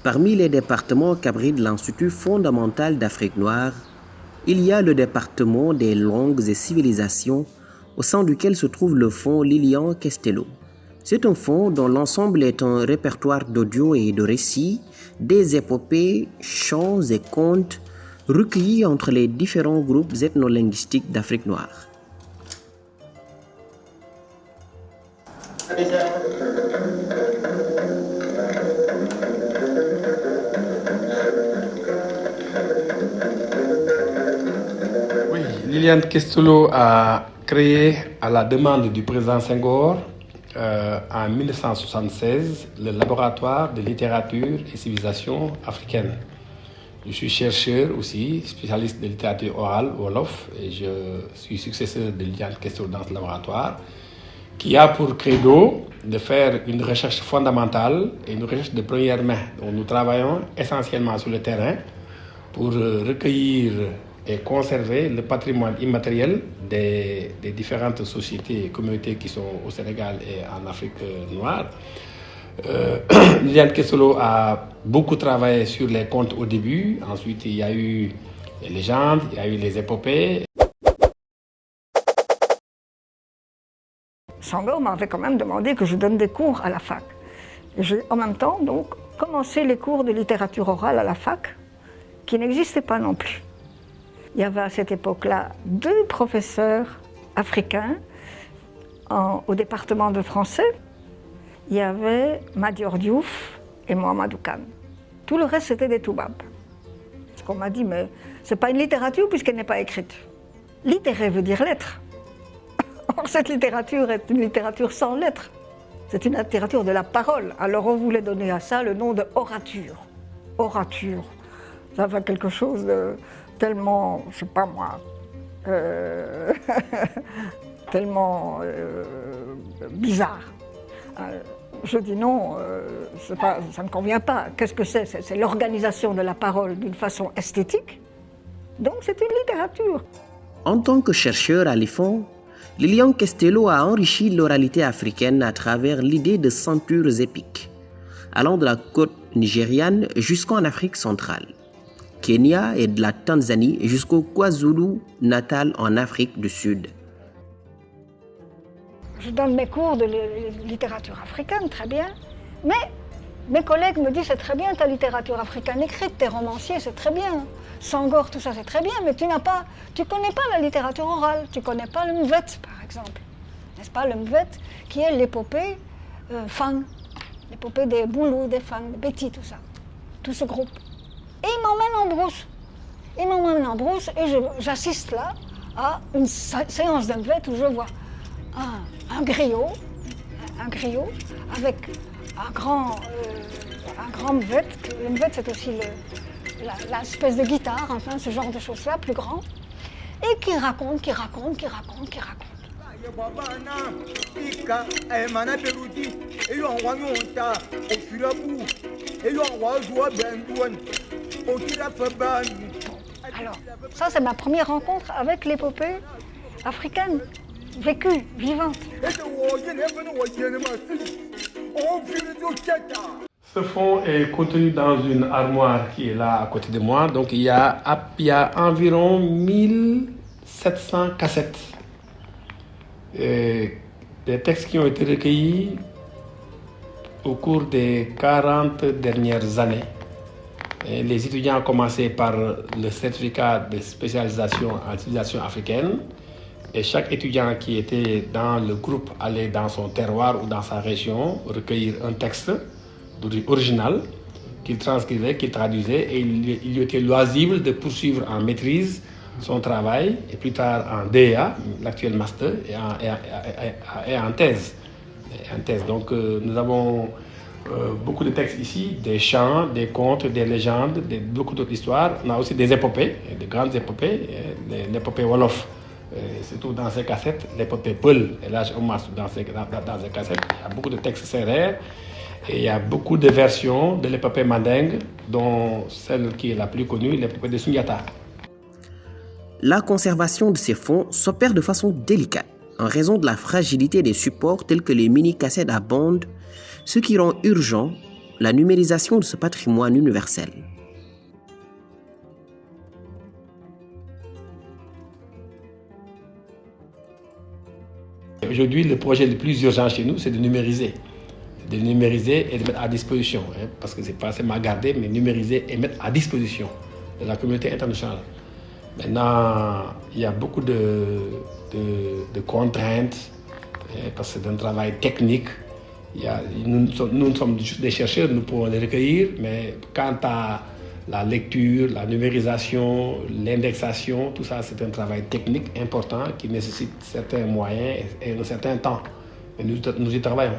Parmi les départements qu'abrite l'Institut fondamental d'Afrique noire, il y a le département des langues et civilisations au sein duquel se trouve le fonds Lilian Castello. C'est un fonds dont l'ensemble est un répertoire d'audio et de récits, des épopées, chants et contes recueillis entre les différents groupes ethno-linguistiques d'Afrique noire. Oui, Lilian Castello a créé à la demande du président Senghor en 1976 le laboratoire de littérature et civilisation africaine. Je suis chercheur aussi, spécialiste de littérature orale, Wolof, et je suis successeur de Lilian Castello dans ce laboratoire, qui a pour credo de faire une recherche fondamentale et une recherche de première main. Donc nous travaillons essentiellement sur le terrain pour recueillir et conserver le patrimoine immatériel des différentes sociétés et communautés qui sont au Sénégal et en Afrique noire. Lilian Castello a beaucoup travaillé sur les contes au début. Ensuite, il y a eu les légendes, il y a eu les épopées. Senghor m'avait quand même demandé que je donne des cours à la fac. J'ai en même temps donc commencé les cours de littérature orale à la fac, qui n'existaient pas non plus. Il y avait à cette époque-là 2 professeurs africains au département de français. Il y avait Madior Diouf et Mohamedou Kane. Tout le reste, c'était des toubabs. Ce qu'on m'a dit, mais c'est pas une littérature puisqu'elle n'est pas écrite. Littérer veut dire lettre. Or, cette littérature est une littérature sans lettres. C'est une littérature de la parole. Alors, on voulait donner à ça le nom de orature. Orature. Ça fait quelque chose de tellement, je sais pas moi, tellement bizarre. Je dis non, ça ne convient pas. Qu'est-ce que c'est? C'est l'organisation de la parole d'une façon esthétique. Donc c'est une littérature. En tant que chercheur à l'IFON, Lilian Castello a enrichi l'oralité africaine à travers l'idée de centures épiques, allant de la côte nigériane jusqu'en Afrique centrale, Kenya et de la Tanzanie jusqu'au KwaZulu-Natal en Afrique du Sud. Je donne mes cours de littérature africaine, très bien, mais mes collègues me disent c'est très bien ta littérature africaine écrite, tes romanciers, c'est très bien, Senghor, tout ça c'est très bien, mais tu connais pas la littérature orale, tu connais pas le Mvet par exemple, n'est-ce pas, le Mvet qui est l'épopée Fang, l'épopée des Boulous, des Fang, des Bétis, tout ça, tout ce groupe. Et ils m'emmènent en brousse, et j'assiste là à une séance de Mvet où je vois un griot avec un grand mvet. Le mvet, c'est aussi l'espèce de guitare, enfin, ce genre de choses-là, plus grand, et qui raconte. Alors, ça, c'est ma première rencontre avec l'épopée africaine. Vécue, vivante. Ce fonds est contenu dans une armoire qui est là à côté de moi. Donc il y a environ 1700 cassettes. Des textes qui ont été recueillis au cours des 40 dernières années. Et les étudiants ont commencé par le certificat de spécialisation en civilisation africaine. Et chaque étudiant qui était dans le groupe allait dans son terroir ou dans sa région recueillir un texte original qu'il transcrivait, qu'il traduisait, et il lui était loisible de poursuivre en maîtrise son travail, et plus tard en DEA, l'actuel master, et en thèse. Donc nous avons beaucoup de textes ici, des chants, des contes, des légendes, beaucoup d'autres histoires. On a aussi des épopées, de grandes épopées, l'épopée Wolof. Se trouve dans ces cassettes, l'épopée Peul et l'âge Omas dans ces cassettes. Il y a beaucoup de textes sérères et il y a beaucoup de versions de l'épopée Mandingue, dont celle qui est la plus connue, l'épopée de Sundiata. La conservation de ces fonds s'opère de façon délicate en raison de la fragilité des supports tels que les mini-cassettes à bande, ce qui rend urgent la numérisation de ce patrimoine universel. Aujourd'hui, le projet le plus urgent chez nous, c'est de numériser. De numériser et de mettre à disposition, parce que ce n'est pas seulement garder, mais numériser et mettre à disposition de la communauté internationale. Maintenant, il y a beaucoup de contraintes, parce que c'est un travail technique. Nous sommes juste des chercheurs, nous pouvons les recueillir, mais quant à la lecture, la numérisation, l'indexation, tout ça, c'est un travail technique important qui nécessite certains moyens et un certain temps. Et nous y travaillons.